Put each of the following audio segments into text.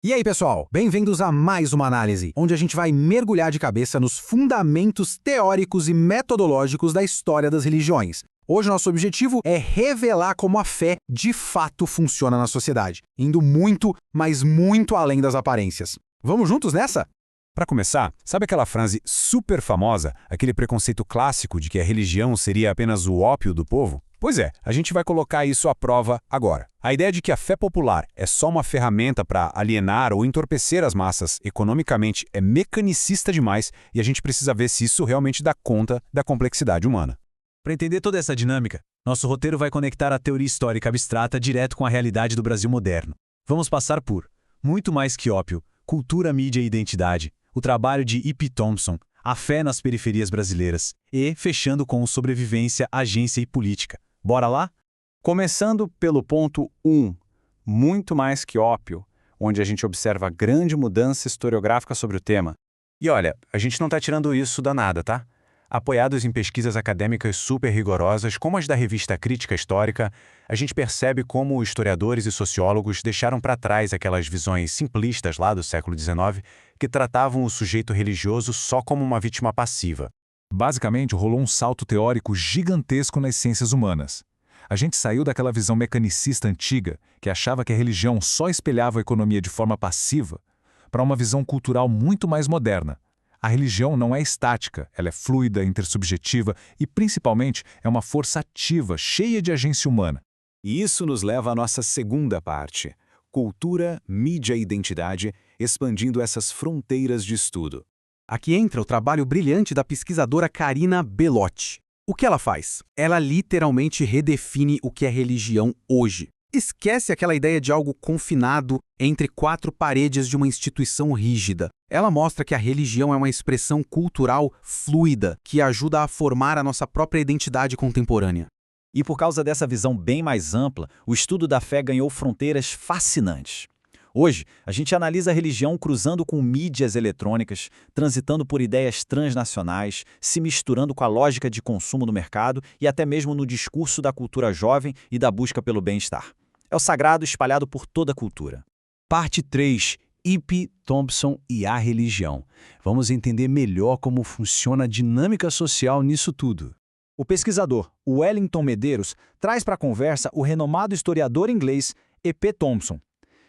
E aí, pessoal? Bem-vindos a mais uma análise, onde a gente vai mergulhar de cabeça nos fundamentos teóricos e metodológicos da história das religiões. Hoje, nosso objetivo é revelar como a fé de fato funciona na sociedade, indo muito, mas muito além das aparências. Vamos juntos nessa? Para começar, sabe aquela frase super famosa, aquele preconceito clássico de que a religião seria apenas o ópio do povo? Pois é, a gente vai colocar isso à prova agora. A ideia de que a fé popular é só uma ferramenta para alienar ou entorpecer as massas economicamente é mecanicista demais e a gente precisa ver se isso realmente dá conta da complexidade humana. Para entender toda essa dinâmica, nosso roteiro vai conectar a teoria histórica abstrata direto com a realidade do Brasil moderno. Vamos passar por muito mais que ópio, cultura, mídia e identidade, o trabalho de E.P. Thompson, a fé nas periferias brasileiras e, fechando com sobrevivência, agência e política. Bora lá? Começando pelo ponto 1, muito mais que ópio, onde a gente observa a grande mudança historiográfica sobre o tema. E olha, a gente não está tirando isso da nada, tá? Apoiados em pesquisas acadêmicas super rigorosas, como as da revista Crítica Histórica, a gente percebe como historiadores e sociólogos deixaram para trás aquelas visões simplistas lá do século XIX que tratavam o sujeito religioso só como uma vítima passiva. Basicamente, rolou um salto teórico gigantesco nas ciências humanas. A gente saiu daquela visão mecanicista antiga, que achava que a religião só espelhava a economia de forma passiva, para uma visão cultural muito mais moderna. A religião não é estática, ela é fluida, intersubjetiva e, principalmente, é uma força ativa, cheia de agência humana. E isso nos leva à nossa segunda parte: cultura, mídia e identidade, expandindo essas fronteiras de estudo. Aqui entra o trabalho brilhante da pesquisadora Karina Belotti. O que ela faz? Ela literalmente redefine o que é religião hoje. Esquece aquela ideia de algo confinado entre quatro paredes de uma instituição rígida. Ela mostra que a religião é uma expressão cultural fluida que ajuda a formar a nossa própria identidade contemporânea. E por causa dessa visão bem mais ampla, o estudo da fé ganhou fronteiras fascinantes. Hoje, a gente analisa a religião cruzando com mídias eletrônicas, transitando por ideias transnacionais, se misturando com a lógica de consumo do mercado e até mesmo no discurso da cultura jovem e da busca pelo bem-estar. É o sagrado espalhado por toda a cultura. Parte 3. E.P. Thompson e a religião. Vamos entender melhor como funciona a dinâmica social nisso tudo. O pesquisador Wellington Medeiros traz para a conversa o renomado historiador inglês E.P. Thompson,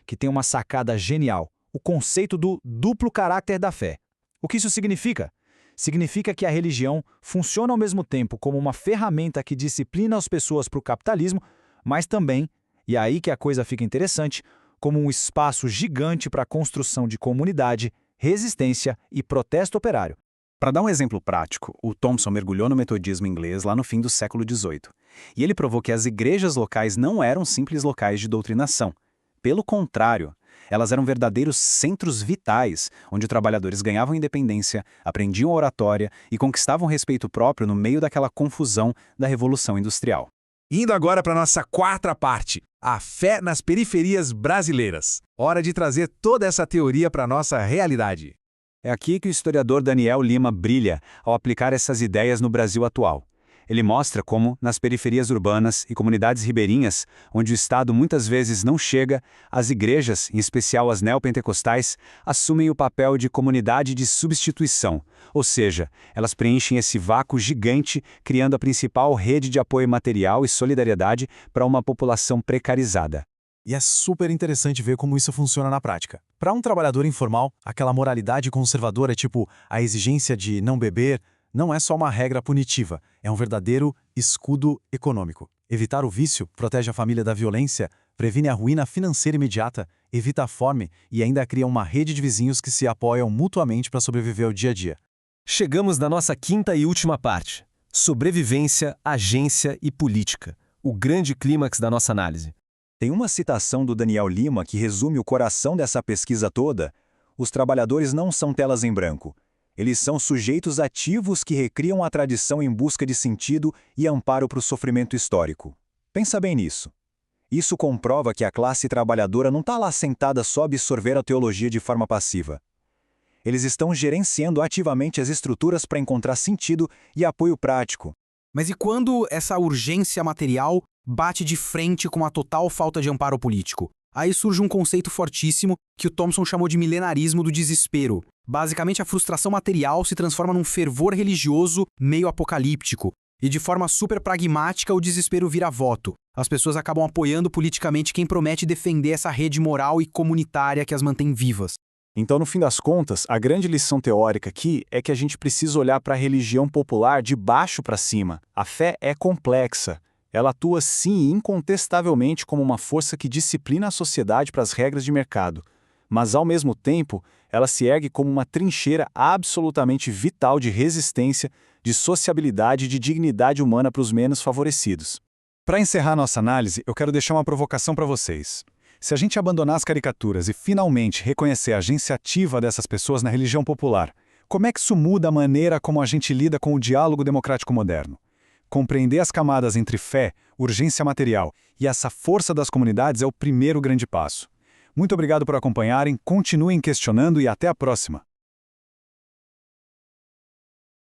que tem uma sacada genial, o conceito do duplo caráter da fé. O que isso significa? Significa que a religião funciona ao mesmo tempo como uma ferramenta que disciplina as pessoas para o capitalismo, mas também, e é aí que a coisa fica interessante, como um espaço gigante para a construção de comunidade, resistência e protesto operário. Para dar um exemplo prático, o Thompson mergulhou no metodismo inglês lá no fim do século XVIII. E ele provou que as igrejas locais não eram simples locais de doutrinação. Pelo contrário, elas eram verdadeiros centros vitais, onde trabalhadores ganhavam independência, aprendiam oratória e conquistavam respeito próprio no meio daquela confusão da Revolução Industrial. Indo agora para a nossa quarta parte, a fé nas periferias brasileiras. Hora de trazer toda essa teoria para a nossa realidade. É aqui que o historiador Daniel Lima brilha ao aplicar essas ideias no Brasil atual. Ele mostra como, nas periferias urbanas e comunidades ribeirinhas, onde o Estado muitas vezes não chega, as igrejas, em especial as neopentecostais, assumem o papel de comunidade de substituição, ou seja, elas preenchem esse vácuo gigante, criando a principal rede de apoio material e solidariedade para uma população precarizada. E é super interessante ver como isso funciona na prática. Para um trabalhador informal, aquela moralidade conservadora, tipo a exigência de não beber, não é só uma regra punitiva, é um verdadeiro escudo econômico. Evitar o vício protege a família da violência, previne a ruína financeira imediata, evita a fome e ainda cria uma rede de vizinhos que se apoiam mutuamente para sobreviver ao dia a dia. Chegamos na nossa quinta e última parte: sobrevivência, agência e política, o grande clímax da nossa análise. Tem uma citação do Daniel Lima que resume o coração dessa pesquisa toda. Os trabalhadores não são telas em branco. Eles são sujeitos ativos que recriam a tradição em busca de sentido e amparo para o sofrimento histórico. Pensa bem nisso. Isso comprova que a classe trabalhadora não está lá sentada só a absorver a teologia de forma passiva. Eles estão gerenciando ativamente as estruturas para encontrar sentido e apoio prático. Mas e quando essa urgência material bate de frente com a total falta de amparo político? Aí surge um conceito fortíssimo que o Thompson chamou de milenarismo do desespero. Basicamente, a frustração material se transforma num fervor religioso meio apocalíptico. E de forma super pragmática, o desespero vira voto. As pessoas acabam apoiando politicamente quem promete defender essa rede moral e comunitária que as mantém vivas. Então, no fim das contas, a grande lição teórica aqui é que a gente precisa olhar para a religião popular de baixo para cima. A fé é complexa. Ela atua, sim, incontestavelmente como uma força que disciplina a sociedade para as regras de mercado. Mas, ao mesmo tempo, ela se ergue como uma trincheira absolutamente vital de resistência, de sociabilidade e de dignidade humana para os menos favorecidos. Para encerrar nossa análise, eu quero deixar uma provocação para vocês. Se a gente abandonar as caricaturas e finalmente reconhecer a agência ativa dessas pessoas na religião popular, como é que isso muda a maneira como a gente lida com o diálogo democrático moderno? Compreender as camadas entre fé, urgência material e essa força das comunidades é o primeiro grande passo. Muito obrigado por acompanharem, continuem questionando e até a próxima!